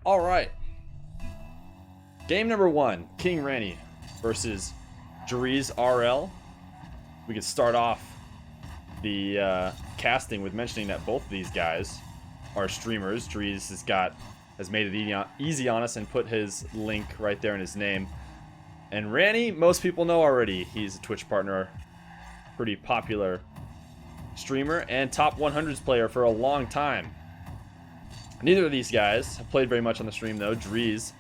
All right. Game number 1, King Ranny versus Dreaz RL. We could start off the casting with mentioning that both of these guys are streamers. Dreaz has made it easy on us and put his link right there in his name. And Ranny, most people know already. He's a Twitch partner, pretty popular streamer, and top 100s player for a long time. Neither of these guys have played very much on the stream, though. Dreaz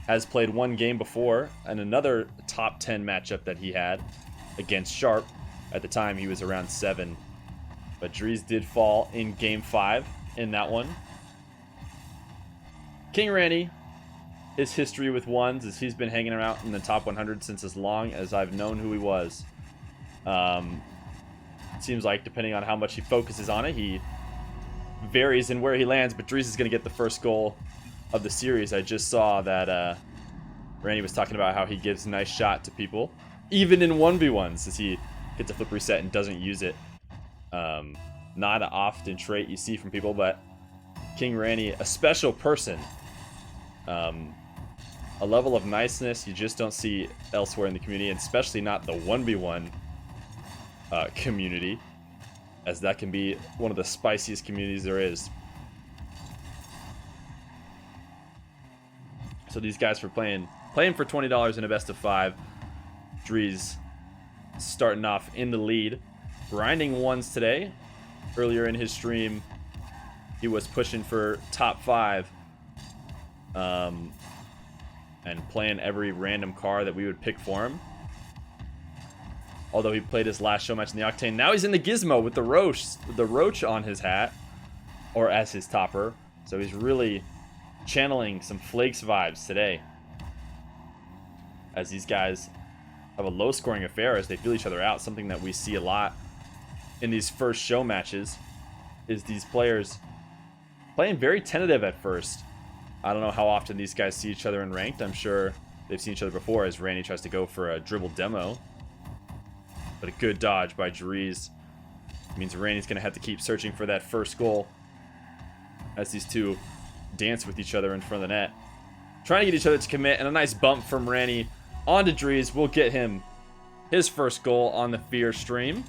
has played one game before, and another top 10 matchup that he had against Sharp. At the time, he was around 7. But Dreaz did fall in Game 5 in that one. King Ranny, his history with ones is he's been hanging around in the top 100 since as long as I've known who he was. Seems like depending on how much he focuses on it, he varies in where he lands, but Dreaz is going to get the first goal of the series. I just saw that Ranny was talking about how he gives a nice shot to people, even in 1v1s, as he gets a flip reset and doesn't use it. Not an often trait you see from people, but King Ranny, a special person. A level of niceness you just don't see elsewhere in the community, and especially not the 1v1 community, as that can be one of the spiciest communities there is. So these guys were playing for $20 in a best of 5. Dreaz starting off in the lead, grinding ones today. Earlier in his stream, he was pushing for top 5, and playing every random car that we would pick for him. Although he played his last show match in the Octane, now he's in the Gizmo with the Roach on his hat, or as his topper. So he's really channeling some Flakes vibes today, as these guys have a low-scoring affair as they feel each other out. Something that we see a lot in these first show matches is these players playing very tentative at first. I don't know how often these guys see each other in ranked. I'm sure they've seen each other before, as Ranny tries to go for a dribble demo. But a good dodge by Dreaz means Ranny's going to have to keep searching for that first goal as these two dance with each other in front of the net, trying to get each other to commit, and a nice bump from Ranny onto Dreaz will get him his first goal on the Feer stream.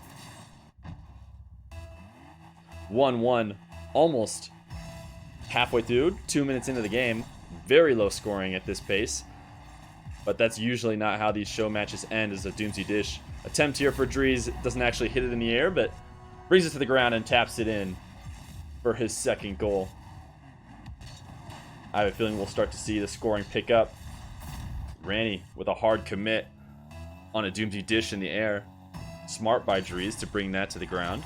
1-1, almost halfway through, 2 minutes into the game. Very low scoring at this pace, but that's usually not how these show matches end, as a Doomsy Dish attempt here for Dreaz. Doesn't actually hit it in the air, but brings it to the ground and taps it in for his second goal. I have a feeling we'll start to see the scoring pick up. Ranny with a hard commit on a Doomsy Dish in the air. Smart by Dreaz to bring that to the ground.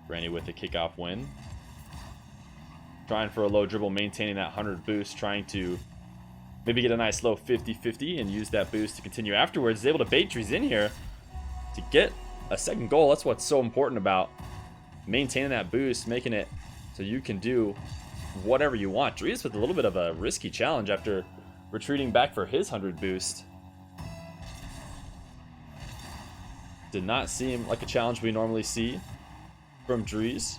Ranny with a kickoff win. Trying for a low dribble, maintaining that 100 boost, trying to maybe get a nice low 50-50 and use that boost to continue afterwards. Is able to bait Dreaz in here to get a second goal. That's what's so important about maintaining that boost, making it so you can do whatever you want. Dreaz with a little bit of a risky challenge after retreating back for his 100 boost. Did not seem like a challenge we normally see from Dreaz,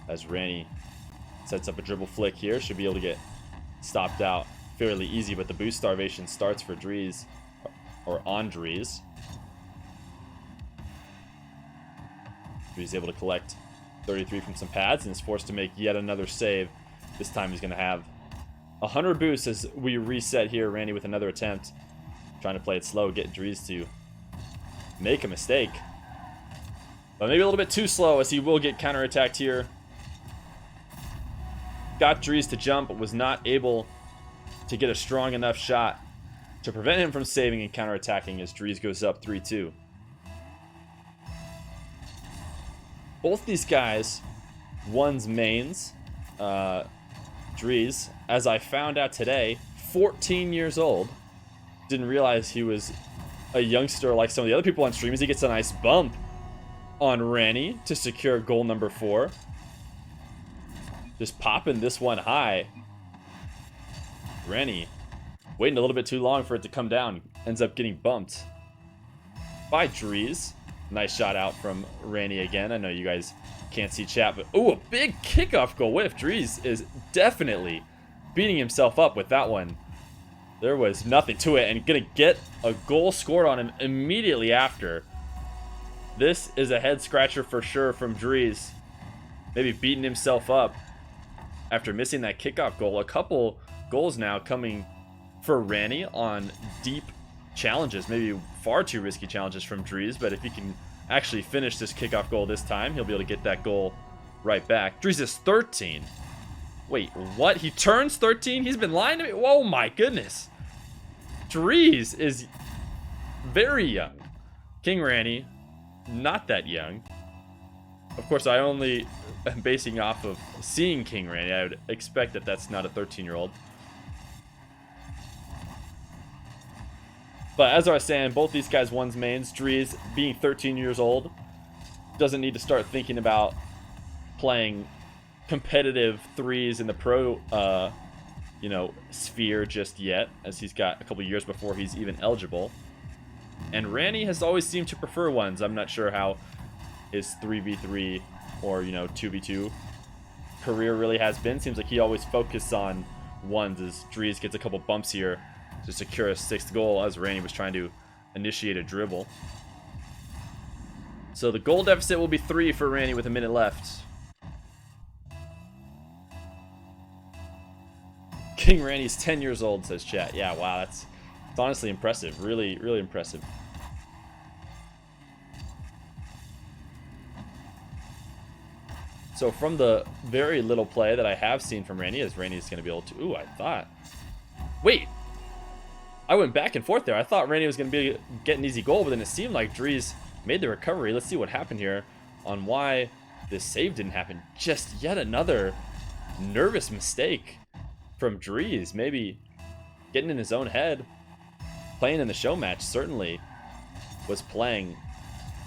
as Ranny sets up a dribble flick here. Should be able to get stopped out fairly easy, but the boost starvation starts for Dreaz, or on Dreaz. He's able to collect 33 from some pads and is forced to make yet another save. This time he's going to have 100 boosts as we reset here. Ranny with another attempt, trying to play it slow, get Dreaz to make a mistake, but maybe a little bit too slow, as he will get counterattacked here. Got Dreaz to jump, but was not able to get a strong enough shot to prevent him from saving and counterattacking, as Dreaz goes up 3-2. Both these guys, one's mains, Dreaz, as I found out today, 14 years old. Didn't realize he was a youngster like some of the other people on stream, as he gets a nice bump on Ranny to secure goal number 4. Just popping this one high. Ranny waiting a little bit too long for it to come down. Ends up getting bumped by Dreaz. Nice shot out from Ranny again. I know you guys can't see chat, but oh, a big kickoff goal whiff. Dreaz is definitely beating himself up with that one. There was nothing to it, and gonna get a goal scored on him immediately after. This is a head scratcher for sure from Dreaz. Maybe beating himself up after missing that kickoff goal. A couple goals now coming for Ranny on deep challenges, maybe far too risky challenges from Dreaz, but if he can actually finish this kickoff goal this time, he'll be able to get that goal right back. Dreaz is 13. Wait, what? He turns 13? He's been lying to me? Oh my goodness. Dreaz is very young. King Ranny, not that young. Of course, I only am basing off of seeing King Ranny. I would expect that that's not a 13-year-old. But as I was saying, both these guys one's mains. Dreaz, being 13 years old, doesn't need to start thinking about playing competitive threes in the pro, sphere just yet, as he's got a couple years before he's even eligible. And Ranny has always seemed to prefer ones. I'm not sure how his 3v3 or 2v2 career really has been. Seems like he always focused on ones as Dreaz gets a couple bumps here to secure a 6th goal as Ranny was trying to initiate a dribble. So the goal deficit will be 3 for Ranny with a minute left. King Ranny's 10 years old, says chat. Yeah, wow, it's honestly impressive. Really, really impressive. So from the very little play that I have seen from Ranny, as Ranny's going to be able to... Ooh, I thought... Wait! I went back and forth there. I thought Ranny was going to be getting an easy goal, but then it seemed like Dreaz made the recovery. Let's see what happened here on why this save didn't happen. Just yet another nervous mistake from Dreaz. Maybe getting in his own head. Playing in the show match certainly was playing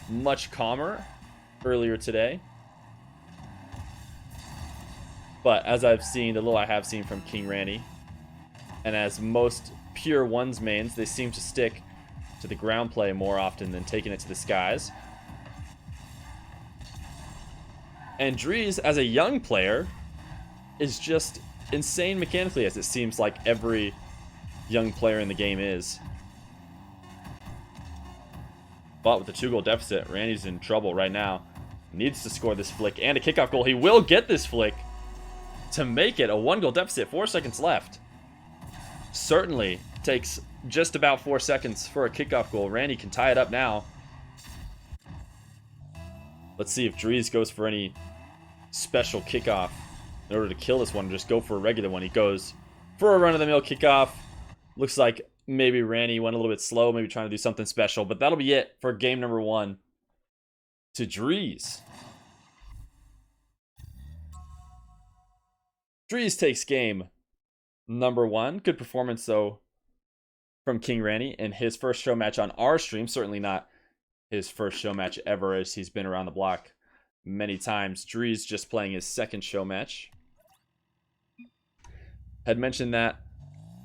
much calmer earlier today. But as I've seen, the little I have seen from King Ranny, and as most pure ones mains, they seem to stick to the ground play more often than taking it to the skies. And Dreaz, as a young player, is just insane mechanically, as it seems like every young player in the game is. But with the 2-goal deficit, Randy's in trouble right now. Needs to score this flick and a kickoff goal. He will get this flick to make it a 1-goal deficit. 4 seconds left. Certainly takes just about 4 seconds for a kickoff goal. Randy can tie it up now. Let's see if Dreaz goes for any special kickoff in order to kill this one. Just go for a regular one. He goes for a run-of-the-mill kickoff. Looks like maybe Randy went a little bit slow, maybe trying to do something special. But that'll be it for game number 1 to Dreaz. Dreaz takes game number 1. Good performance, though, from King Ranny in his first show match on our stream. Certainly not his first show match ever, as he's been around the block many times. Dreaz just playing his second show match. Had mentioned that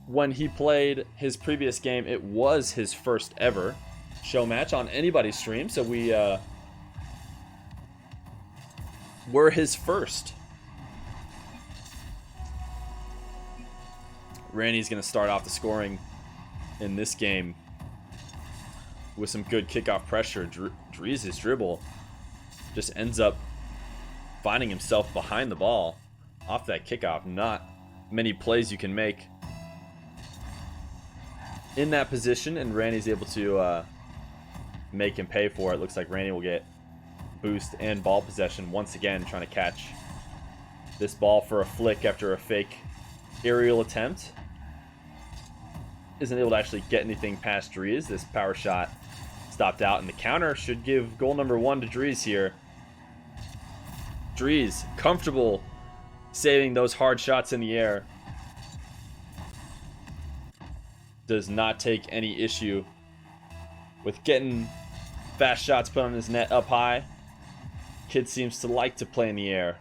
when he played his previous game, it was his first ever show match on anybody's stream. So we were his first. Randy's going to start off the scoring in this game with some good kickoff pressure. Dreaz's dribble just ends up finding himself behind the ball off that kickoff. Not many plays you can make in that position, and Randy's able to make him pay for it. Looks like Randy will get boost and ball possession once again, trying to catch this ball for a flick after a fake aerial attempt. Isn't able to actually get anything past Dreaz. This power shot stopped out, and the counter should give goal number 1 to Dreaz here. Dreaz comfortable saving those hard shots in the air. Does not take any issue with getting fast shots put on his net up high. Kid seems to like to play in the air.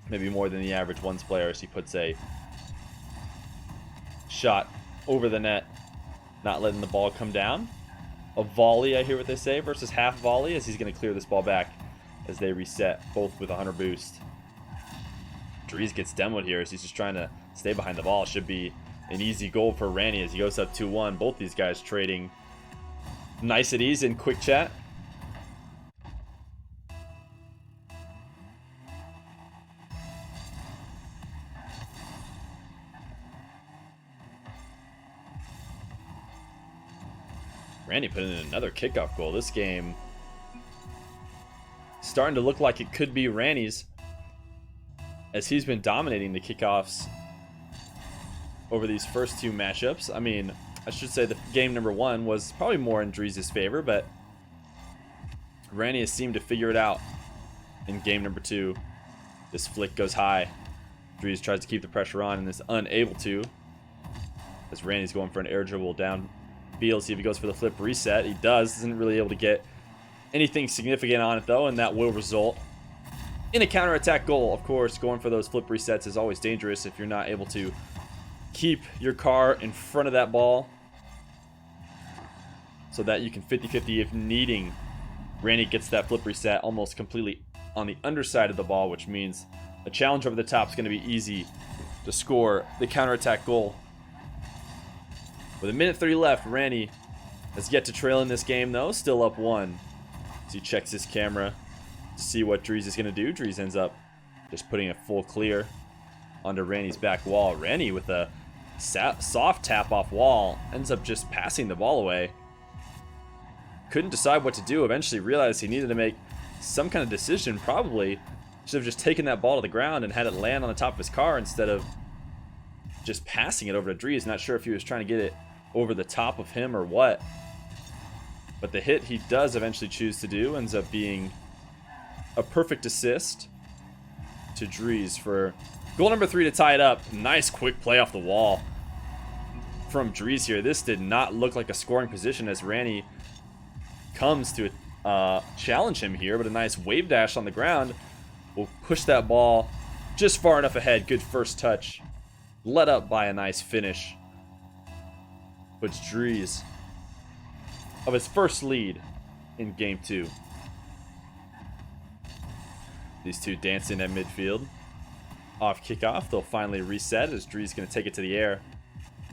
Maybe more than the average ones player, as he puts a shot over the net, not letting the ball come down. a volley, I hear what they say, versus half volley, as he's going to clear this ball back as they reset, both with 100 boost. Dreaz gets demoed here as he's just trying to stay behind the ball. Should be an easy goal for Ranny as he goes up 2-1. Both these guys trading niceties in quick chat. Randy put in another kickoff goal. This game starting to look like it could be Ranny's, as he's been dominating the kickoffs over these first two matchups. I mean, I should say the game number 1 was probably more in Dreaz's favor, but Ranny has seemed to figure it out in game number 2. This flick goes high. Dreaz tries to keep the pressure on and is unable to, as Randy's going for an air dribble down field. See if he goes for the flip reset. He does. Isn't really able to get anything significant on it though, and that will result in a counterattack goal. Of course, going for those flip resets is always dangerous if you're not able to keep your car in front of that ball so that you can 50-50 if needing. Randy gets that flip reset almost completely on the underside of the ball, which means a challenge over the top is going to be easy to score the counterattack goal. With 1:30 left, Randy has yet to trail in this game though, still up 1. As he checks his camera to see what Dreaz is going to do. Dreaz ends up just putting a full clear onto Randy's back wall. Randy with a soft tap off wall ends up just passing the ball away. Couldn't decide what to do. Eventually realized he needed to make some kind of decision. Probably should have just taken that ball to the ground and had it land on the top of his car instead of just passing it over to Dreaz. Not sure if he was trying to get it over the top of him or what, but the hit he does eventually choose to do ends up being a perfect assist to Dreaz for goal number 3 to tie it up. Nice quick play off the wall from Dreaz here. This did not look like a scoring position as Ranny comes to challenge him here, but a nice wave dash on the ground will push that ball just far enough ahead. Good first touch, led up by a nice finish, puts Dreaz of his first lead in game 2. These two dancing at midfield. Off kickoff, they'll finally reset as Dreaz going to take it to the air.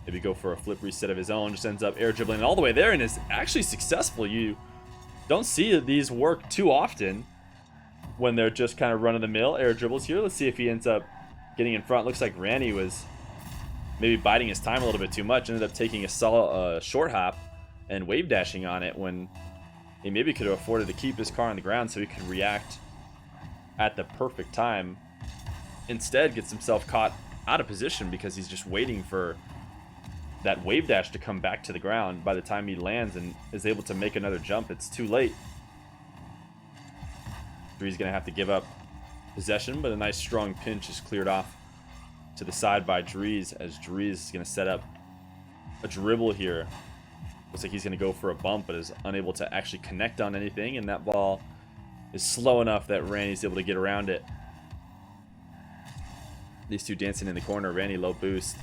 Maybe go for a flip reset of his own. Just ends up air dribbling all the way there and is actually successful. You don't see these work too often when they're just kind of run-of-the-mill air dribbles here. Let's see if he ends up getting in front. Looks like Ranny was maybe biding his time a little bit too much. Ended up taking a solid short hop and wave dashing on it when he maybe could have afforded to keep his car on the ground so he could react at the perfect time. Instead gets himself caught out of position because he's just waiting for that wave dash to come back to the ground. By the time he lands and is able to make another jump, it's too late. Dreaz gonna have to give up possession, but a nice strong pinch is cleared off to the side by Dreaz as Dreaz is gonna set up a dribble here. Looks like he's gonna go for a bump, but is unable to actually connect on anything, and that ball is slow enough that Randy's able to get around it. These two dancing in the corner. Randy low boost.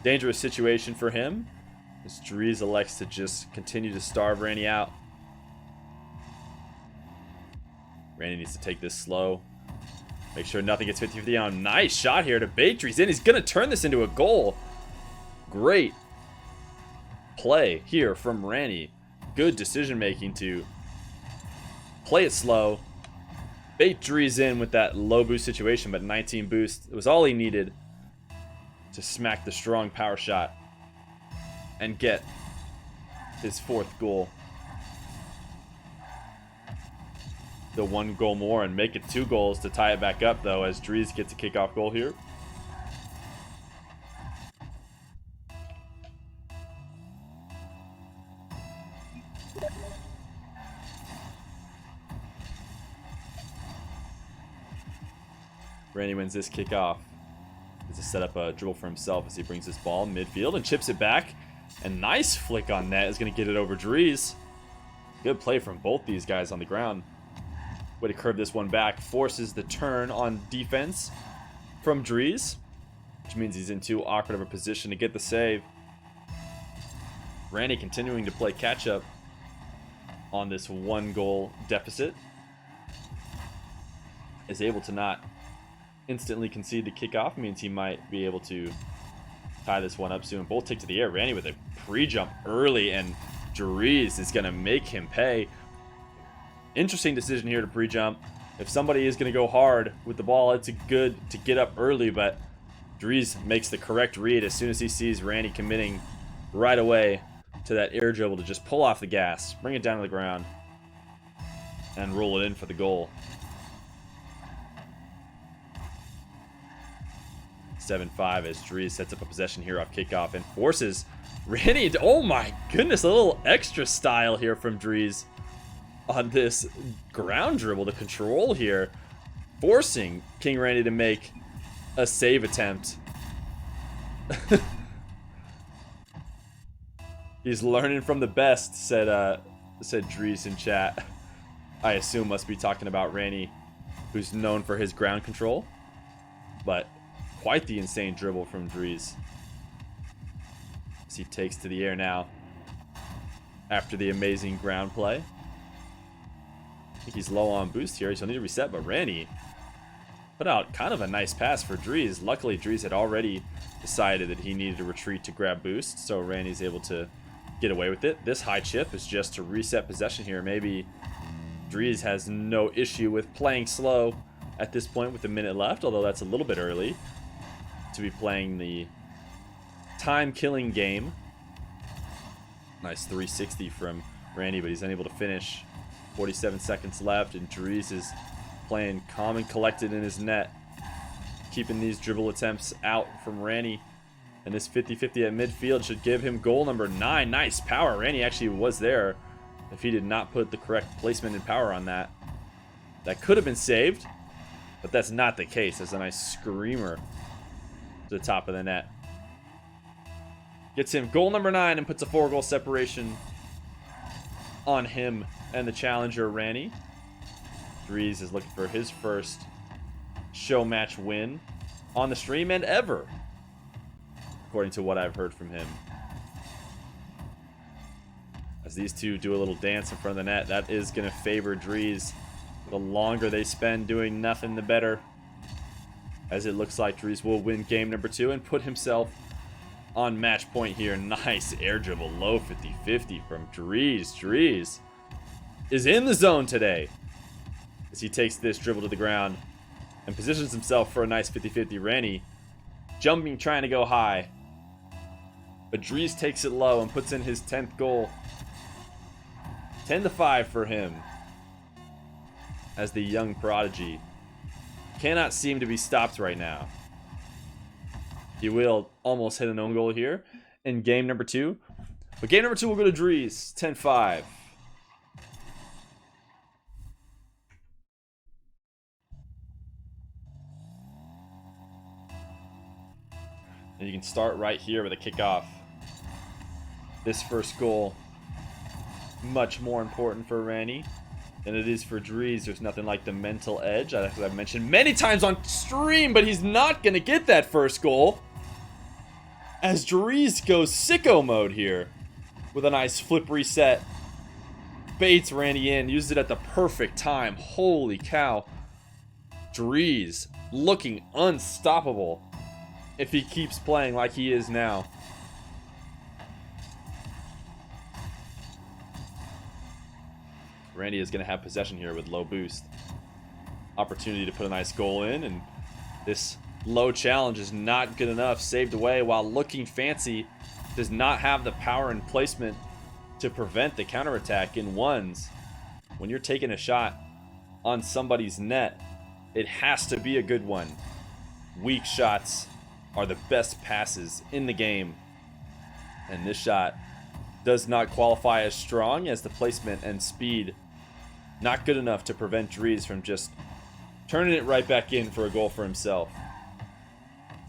Dangerous situation for him as Dreaz elects to just continue to starve Randy out. Randy needs to take this slow. Make sure nothing gets 50-50 on. Nice shot here to bait Dreaz in. He's going to turn this into a goal. Great play here from Randy. Good decision making to play it slow. Bait Dreaz in with that low boost situation, but 19 boost. It was all he needed to smack the strong power shot and get his 4th goal. The 1 goal more and make it 2 goals to tie it back up though, as Dreaz gets a kickoff goal here. Randy wins this kickoff. He's to set up a dribble for himself as he brings this ball midfield and chips it back. And nice flick on net is going to get it over Dreaz. Good play from both these guys on the ground. Way to curve this one back. Forces the turn on defense from Dreaz, which means he's in too awkward of a position to get the save. Randy continuing to play catch up on this 1-goal deficit. Is able to not instantly concede the kickoff, means he might be able to tie this one up soon. Both take to the air. Ranny with a pre-jump early, and Dreaz is going to make him pay. Interesting decision here to pre-jump. If somebody is going to go hard with the ball, it's good to get up early, but Dreaz makes the correct read as soon as he sees Ranny committing right away to that air dribble to just pull off the gas, bring it down to the ground, and roll it in for the goal. 7-5 as Dreaz sets up a possession here off kickoff and forces Ranny to, oh my goodness, a little extra style here from Dreaz on this ground dribble. The control here, forcing King Ranny to make a save attempt. He's learning from the best, said Dreaz in chat. I assume must be talking about Ranny, who's known for his ground control, but quite the insane dribble from Dreaz as he takes to the air now after the amazing ground play. I think he's low on boost here, so he'll need to reset, but Ranny put out kind of a nice pass for Dreaz. Luckily, Dreaz had already decided that he needed to retreat to grab boost, so Randy's able to get away with it. This high chip is just to reset possession here. Maybe Dreaz has no issue with playing slow at this point with a minute left, although that's a little bit early to be playing the time-killing game. Nice 360 from Randy, but he's unable to finish. 47 seconds left, and Dreaz is playing calm and collected in his net, keeping these dribble attempts out from Randy. And this 50-50 at midfield should give him goal number 9. Nice power. Randy actually was there if he did not put the correct placement and power on that. That could have been saved, but that's not the case. That's a nice screamer to the top of the net. Gets him goal number 9 and puts a 4-goal separation on him and the challenger, Ranny. Dreaz is looking for his first show match win on the stream and ever, according to what I've heard from him. As these two do a little dance in front of the net, that is going to favor Dreaz. The longer they spend doing nothing, the better. As it looks like Dreaz will win game number 2 and put himself on match point here. Nice air dribble, low 50-50 from Dreaz. Dreaz is in the zone today as he takes this dribble to the ground and positions himself for a nice 50-50. Ranny jumping, trying to go high, but Dreaz takes it low and puts in his 10th goal. 10-5 for him, as the young prodigy cannot seem to be stopped right now. He will almost hit an own goal here in game number 2, but game number 2 will go to Dreaz. 10-5. And you can start right here with a kickoff. This first goal, much more important for Ranny than it is for Dreaz. There's nothing like the mental edge, as I've mentioned many times on stream, but he's not going to get that first goal, as Dreaz goes sicko mode here with a nice flip reset. Baits Randy in, uses it at the perfect time. Holy cow. Dreaz looking unstoppable if he keeps playing like he is now. Randy is going to have possession here with low boost. Opportunity to put a nice goal in, and this low challenge is not good enough. Saved away while looking fancy. Does not have the power and placement to prevent the counterattack in ones. When you're taking a shot on somebody's net, it has to be a good one. Weak shots are the best passes in the game, and this shot does not qualify as strong, as the placement and speed not good enough to prevent Dreaz from just turning it right back in for a goal for himself.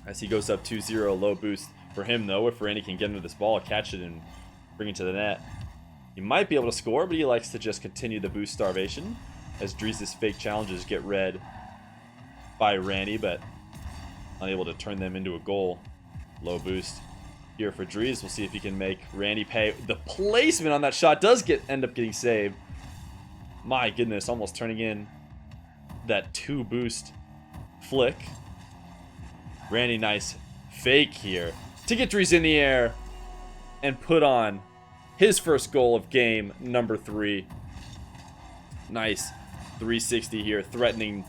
As he goes up 2-0, low boost for him though. If Randy can get into this ball, catch it, and bring it to the net, he might be able to score, but he likes to just continue the boost starvation as Dreaz's fake challenges get read by Randy, but unable to turn them into a goal. Low boost here for Dreaz. We'll see if he can make Randy pay. The placement on that shot does end up getting saved, My goodness, almost turning in that 2 boost flick. Ranny, nice fake here to get Dreaz in the air and put on his first goal of game number 3. Nice 360 here, threatening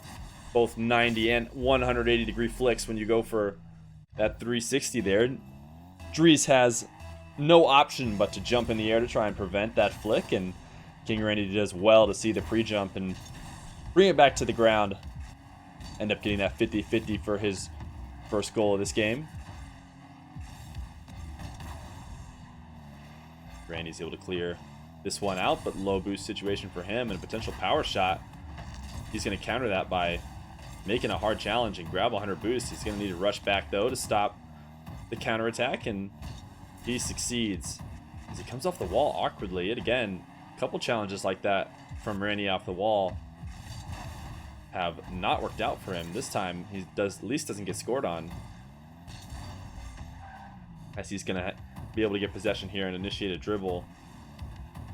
both 90 and 180 degree flicks when you go for that 360 there. Dreaz has no option but to jump in the air to try and prevent that flick, and King Ranny does well to see the pre-jump and bring it back to the ground. End up getting that 50-50 for his first goal of this game. Randy's able to clear this one out, but low boost situation for him and a potential power shot. He's going to counter that by making a hard challenge and grab 100 boost. He's going to need to rush back though to stop the counterattack, and he succeeds as he comes off the wall awkwardly. And again, a couple challenges like that from Ranny off the wall have not worked out for him. This time he at least doesn't get scored on, as he's going to be able to get possession here and initiate a dribble,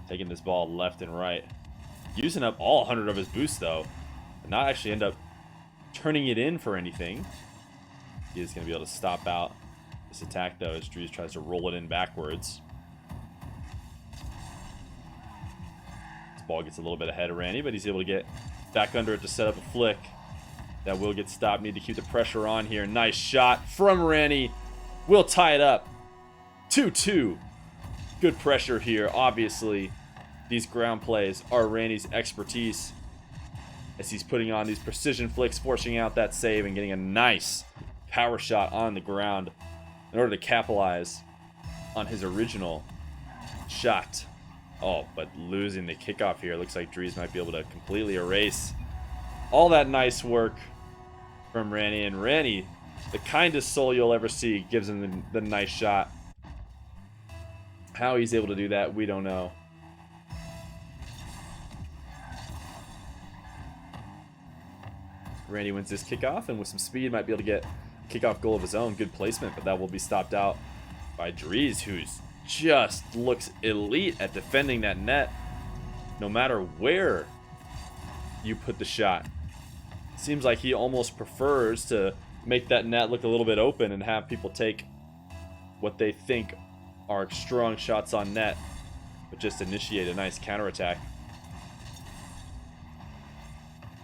taking this ball left and right, using up all 100 of his boosts though, and not actually end up turning it in for anything. He is going to be able to stop out this attack though, as Dreaz tries to roll it in backwards. This ball gets a little bit ahead of Ranny, but he's able to get back under it to set up a flick that will get stopped. Need to keep the pressure on here. Nice shot from Ranny. We'll tie it up 2-2. Good pressure here. Obviously, these ground plays are Randy's expertise, as he's putting on these precision flicks, forcing out that save and getting a nice power shot on the ground in order to capitalize on his original shot. Oh, but losing the kickoff here. Looks like Dreaz might be able to completely erase all that nice work from Ranny. And Ranny, the kindest soul you'll ever see, gives him the nice shot. How he's able to do that, we don't know. Randy wins this kickoff, and with some speed might be able to get a kickoff goal of his own. Good placement, but that will be stopped out by Dreaz, who's just looks elite at defending that net no matter where you put the shot. Seems like he almost prefers to make that net look a little bit open and have people take what they think are strong shots on net, but just initiate a nice counterattack.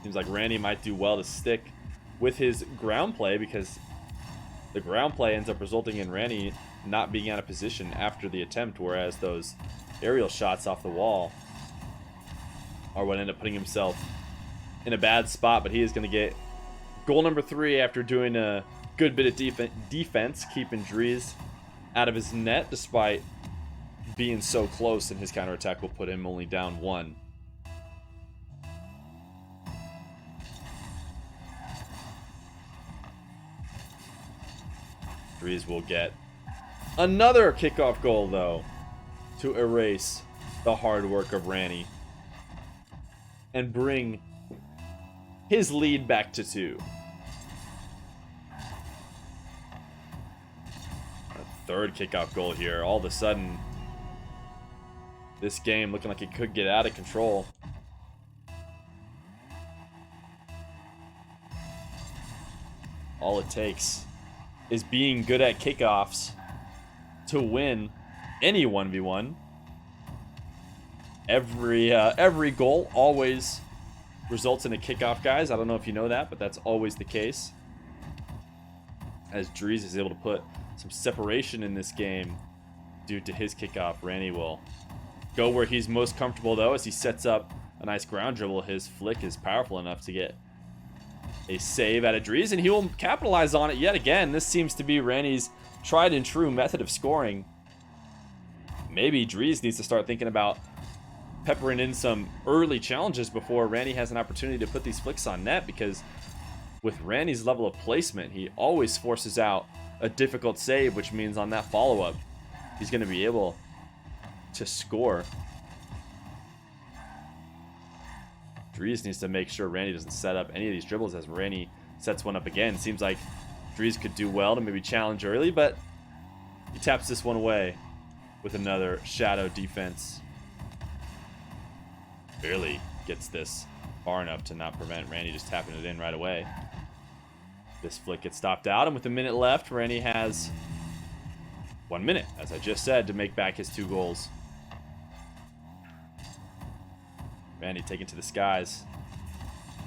Seems like Randy might do well to stick with his ground play, because the ground play ends up resulting in Randy not being out of position after the attempt, whereas those aerial shots off the wall are what end up putting himself in a bad spot. But he is going to get goal number 3 after doing a good bit of defense, keeping Dreaz out of his net despite being so close, and his counterattack will put him only down 1. Dreaz will get another kickoff goal though to erase the hard work of Ranny and bring his lead back to 2. A third kickoff goal here. All of a sudden, this game looking like it could get out of control. All it takes is being good at kickoffs to win any 1v1. Every goal always results in a kickoff, guys. I don't know if you know that, but that's always the case. As Dreaz is able to put some separation in this game due to his kickoff, Ranny will go where he's most comfortable though, as he sets up a nice ground dribble. His flick is powerful enough to get a save out of Dreaz, and he will capitalize on it yet again. This seems to be Ranny's tried and true method of scoring. Maybe Dreaz needs to start thinking about peppering in some early challenges before Ranny has an opportunity to put these flicks on net, because with Ranny's level of placement, he always forces out a difficult save, which means on that follow-up, he's going to be able to score. Dreaz needs to make sure Ranny doesn't set up any of these dribbles, as Ranny sets one up again. Seems like Dreaz could do well to maybe challenge early, but he taps this one away with another shadow defense. Barely gets this far enough to not prevent Randy just tapping it in right away. This flick gets stopped out, and with a minute left, Randy has 1 minute, as I just said, to make back his 2 goals. Randy taken to the skies.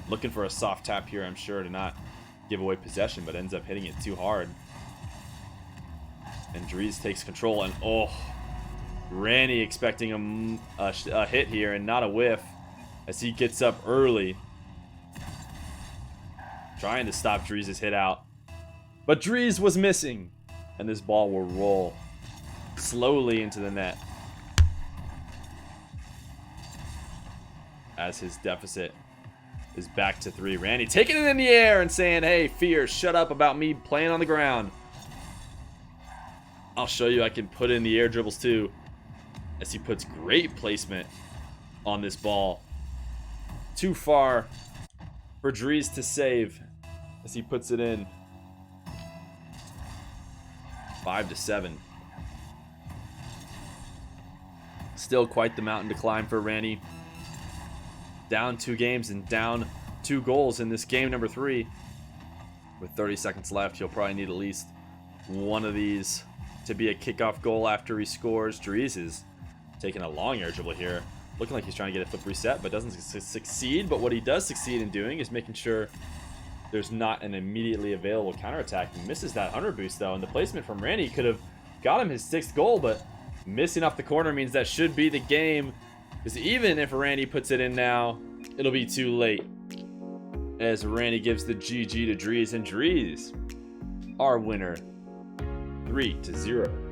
Looking for a soft tap here, I'm sure, to not give away possession, but ends up hitting it too hard. And Dreaz takes control, and oh, Randy expecting a hit here and not a whiff as he gets up early. Trying to stop Dreaz's hit out. But Dreaz was missing, and this ball will roll slowly into the net as his deficit is back to 3. Randy taking it in the air and saying, hey, Feer, shut up about me playing on the ground. I'll show you I can put in the air dribbles too, as he puts great placement on this ball. Too far for Dreaz to save as he puts it in. 5-7. Still quite the mountain to climb for Randy. Down 2 games and down 2 goals in this game number 3. With 30 seconds left, he'll probably need at least one of these to be a kickoff goal after he scores. Dreaz is taking a long air dribble here. Looking like he's trying to get a flip reset, but doesn't succeed. But what he does succeed in doing is making sure there's not an immediately available counterattack. He misses that 100 boost, though, and the placement from Randy could have got him his 6th goal, but missing off the corner means that should be the game. Because even if Randy puts it in now, it'll be too late. As Randy gives the GG to Dreaz, and Dreaz, our winner, 3-0.